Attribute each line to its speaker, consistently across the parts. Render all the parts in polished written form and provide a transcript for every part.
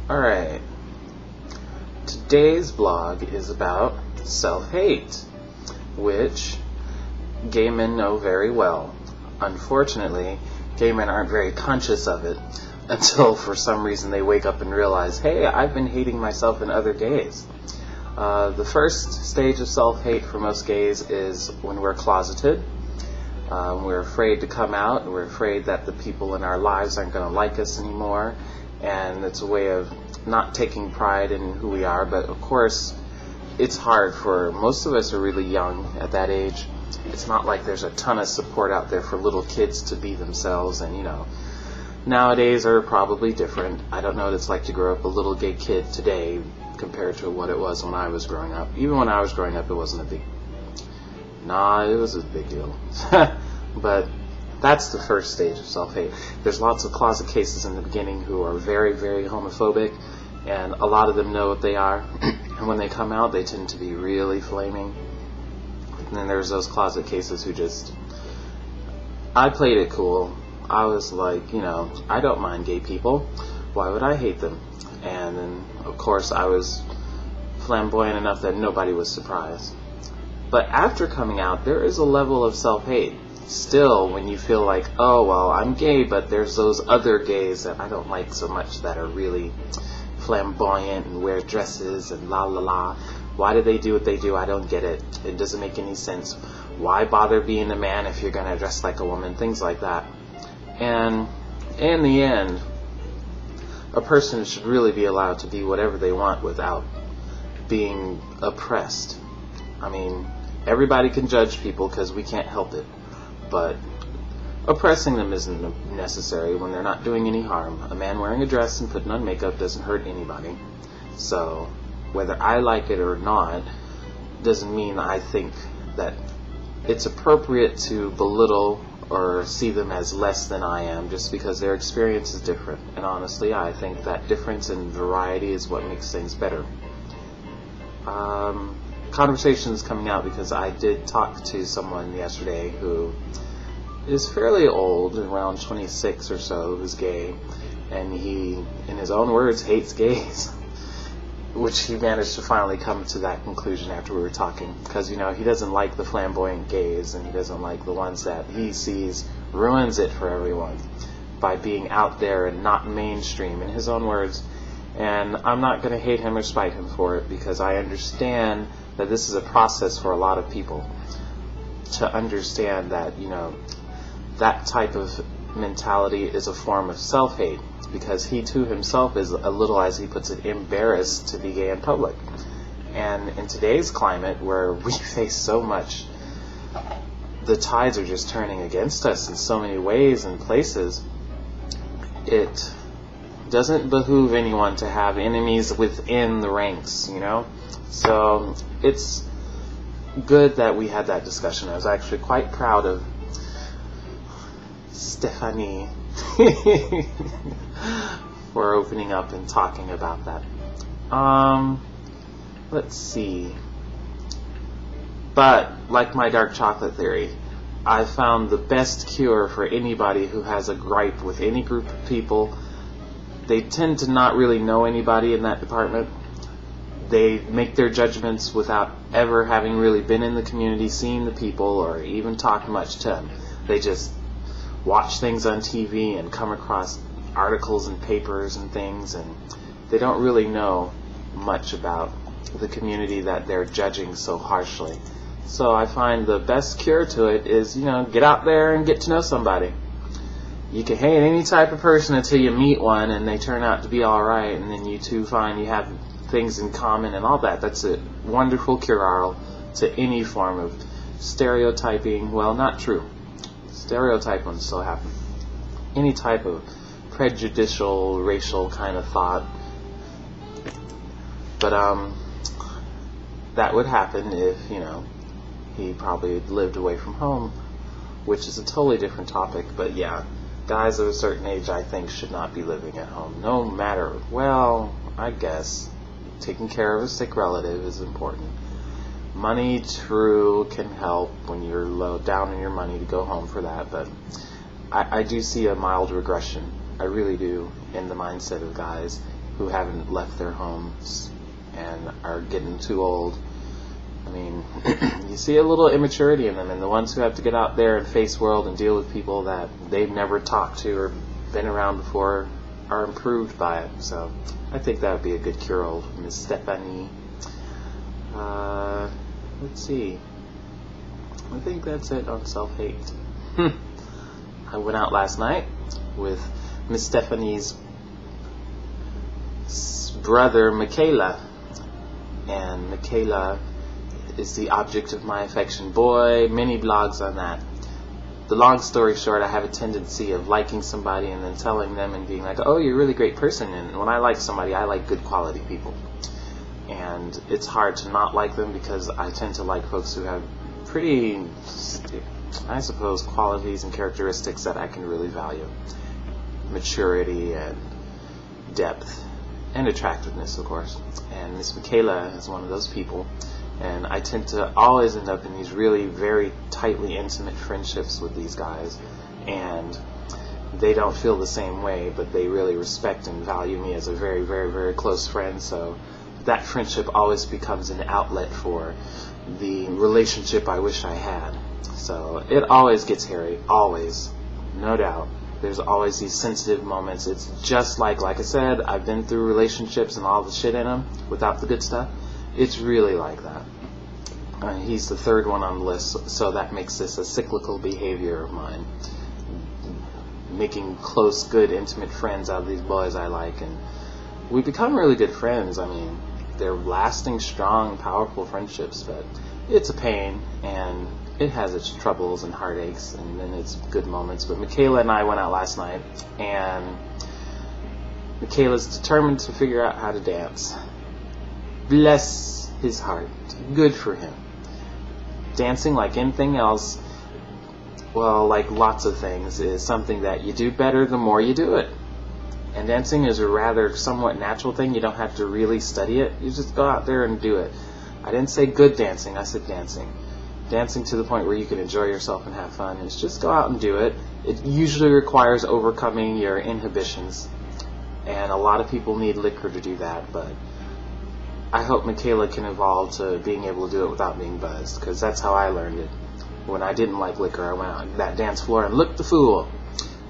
Speaker 1: Alright, today's blog is about self-hate, which gay men know very well. Unfortunately, gay men aren't very conscious of it until for some reason they wake up and realize, hey, I've been hating myself and other gays. The first stage of self-hate for most gays is when we're closeted. We're afraid to come out, and we're afraid that the people in our lives aren't going to like us anymore, and it's a way of not taking pride in who we are. But of course, it's hard for most of us are really young at that age. It's not like there's a ton of support out there for little kids to be themselves, and nowadays are probably different. I don't know what it's like to grow up a little gay kid today compared to what it was when I was growing up. Even when I was growing up, it wasn't a big... it was a big deal. But that's the first stage of self-hate. There's lots of closet cases in the beginning who are very, very homophobic, and a lot of them know what they are. And when they come out, they tend to be really flaming. And then there's those closet cases who just... I played it cool. I was like, I don't mind gay people. Why would I hate them? And then, of course, I was flamboyant enough that nobody was surprised. But after coming out, there is a level of self-hate. Still, when you feel like, oh, well, I'm gay, but there's those other gays that I don't like so much that are really flamboyant and wear dresses and la la la. Why do they do what they do? I don't get it. It doesn't make any sense. Why bother being a man if you're going to dress like a woman? Things like that. And in the end, a person should really be allowed to be whatever they want without being oppressed. I mean, everybody can judge people because we can't help it, but oppressing them isn't necessary when they're not doing any harm. A man wearing a dress and putting on makeup doesn't hurt anybody. So whether I like it or not doesn't mean I think that it's appropriate to belittle or see them as less than I am just because their experience is different. And honestly, I think that difference in variety is what makes things better. Conversation is coming out because I did talk to someone yesterday who is fairly old, around 26 or so, who's gay, and he, in his own words, hates gays, which he managed to finally come to that conclusion after we were talking, because, he doesn't like the flamboyant gays, and he doesn't like the ones that he sees ruins it for everyone by being out there and not mainstream, in his own words. And I'm not going to hate him or spite him for it, because I understand that this is a process for a lot of people to understand that, that type of mentality is a form of self-hate, because he too himself is a little, as he puts it, embarrassed to be gay in public. And in today's climate, where we face so much, the tides are just turning against us in so many ways and places. It doesn't behoove anyone to have enemies within the ranks, So it's good that we had that discussion. I was actually quite proud of Stephanie for opening up and talking about that. Let's see. But, like my dark chocolate theory, I found the best cure for anybody who has a gripe with any group of people. They tend to not really know anybody in that department. They make their judgments without ever having really been in the community, seen the people, or even talked much to them. They just watch things on TV and come across articles and papers and things, and they don't really know much about the community that they're judging so harshly. So I find the best cure to it is, get out there and get to know somebody. You can hate any type of person until you meet one and they turn out to be alright, and then you two find you have things in common and all that. That's a wonderful cure-all to any form of stereotyping. Well, not true. Stereotyping still happen. Any type of prejudicial, racial kind of thought. But that would happen if, he probably lived away from home, which is a totally different topic. But yeah, guys of a certain age, I think, should not be living at home. No matter, well, I guess taking care of a sick relative is important. Money, true, can help when you're low down in your money to go home for that, but I do see a mild regression. I really do, in the mindset of guys. who haven't left their homes and are getting too old. I mean, you see a little immaturity in them, and the ones who have to get out there and face world and deal with people that they've never talked to or been around before are improved by it. So I think that would be a good cure-all for Miss Stephanie. Let's see. I think that's it on self-hate. I went out last night with Miss Stephanie's brother, Michaela. And Michaela is the object of my affection. Boy, many blogs on that. The long story short, I have a tendency of liking somebody and then telling them and being like, oh, you're a really great person. And when I like somebody, I like good quality people. And it's hard to not like them because I tend to like folks who have pretty, I suppose, qualities and characteristics that I can really value. Maturity and depth and attractiveness, of course. And Miss Michaela is one of those people. And I tend to always end up in these really very tightly intimate friendships with these guys. And they don't feel the same way, but they really respect and value me as a very, very, very close friend. So that friendship always becomes an outlet for the relationship I wish I had. So it always gets hairy, always, no doubt. There's always these sensitive moments. It's just like I said, I've been through relationships and all the shit in them without the good stuff. It's really like that. He's the third one on the list, so that makes this a cyclical behavior of mine. Making close, good, intimate friends out of these boys I like, and we become really good friends. I mean, they're lasting, strong, powerful friendships, but it's a pain, and it has its troubles and heartaches, and then it's good moments. But Michaela and I went out last night, and Michaela's determined to figure out how to dance. Bless his heart. Good for him. Dancing, like anything else, well, like lots of things, is something that you do better the more you do it. And dancing is a rather somewhat natural thing. You don't have to really study it. You just go out there and do it. I didn't say good dancing. I said dancing. Dancing to the point where you can enjoy yourself and have fun. It's just go out and do it. It usually requires overcoming your inhibitions. And a lot of people need liquor to do that, but I hope Michaela can evolve to being able to do it without being buzzed, because that's how I learned it. When I didn't like liquor, I went out on that dance floor and looked the fool,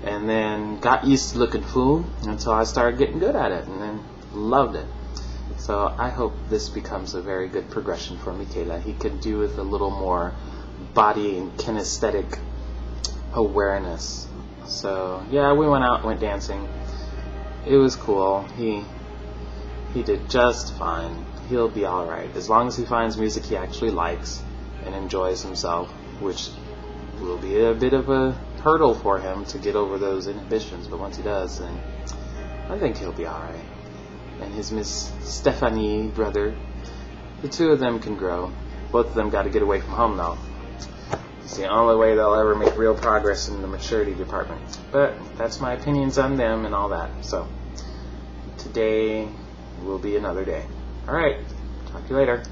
Speaker 1: and then got used to looking fool until I started getting good at it, and then loved it. So I hope this becomes a very good progression for Michaela. He could do with a little more body and kinesthetic awareness. So yeah, we went out, went dancing. It was cool. He did just fine. He'll be alright, as long as he finds music he actually likes and enjoys himself, which will be a bit of a hurdle for him to get over those inhibitions, but once he does, then I think he'll be alright. And his Miss Stephanie brother, the two of them can grow. Both of them got to get away from home, though. It's the only way they'll ever make real progress in the maturity department. But that's my opinions on them and all that. So today will be another day. Alright, talk to you later.